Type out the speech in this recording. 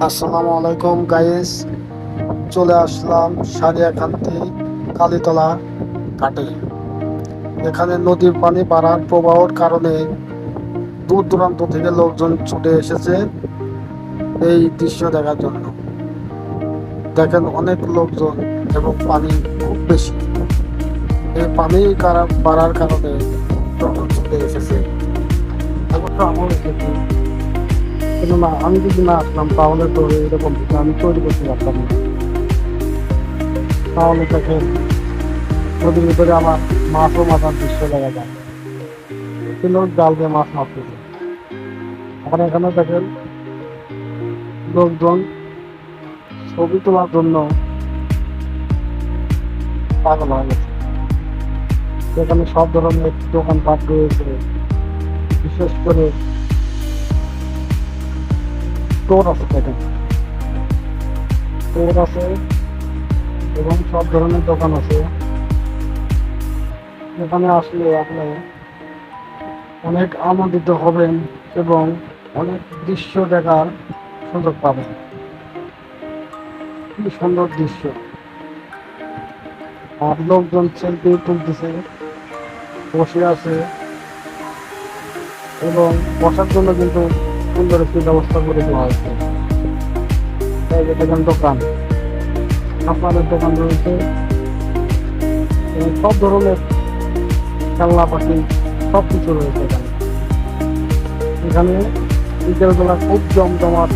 আসসালামু আলাইকুম গাইস, চলে আসলাম সারিয়াকান্দি কালীতলা ঘাটে। এখানে নদীর পানি বাড়ার প্রবাহের কারণে দূর দূরান্ত থেকে লোকজন ছুটে এসেছে এই দৃশ্য দেখার জন্য। দেখেন অনেক লোকজন এবং পানি খুব বেশি। এই পানি বাড়ার কারণে লোকজন ছুটে এসেছে। অবশ্য আমার এসেছি, কেননা আমি যদি না আসলাম তাহলে তো এরকম আমি তৈরি করতে পারতাম না। তাহলে দেখেন নদীর ভিতরে আমার মাছও মাথার দৃশ্য দেখা যায়, কিন্তু জাল দিয়ে মাছ মারতেছে। এখন এখানে দেখেন লোকজন ছবি তোলার জন্য পাগল হয়ে গেছে। সেখানে সব ধরনের দোকানপাট রয়েছে, বিশেষ করে স্টোর আছে। দেখেন স্টোর আছে এবং সব ধরনের দোকান আছে। এখানে আসলে আপনি অনেক আনন্দিত হবেন এবং অনেক দৃশ্য দেখার সুযোগ পাবেন। কি সুন্দর দৃশ্য! আর লোকজন সেলফি তুলতেছে, বসে আছে এবং বসার জন্য কিন্তু সুন্দর একটি ব্যবস্থা করে দেওয়া হয়েছে। এই যে দেখেন দোকান, আপনাদের দোকান রয়েছে এবং সব ধরনের খেলনা পাখি সব কিছু রয়েছে এখানে। এখানে বিকেলবেলা খুব জমজমাট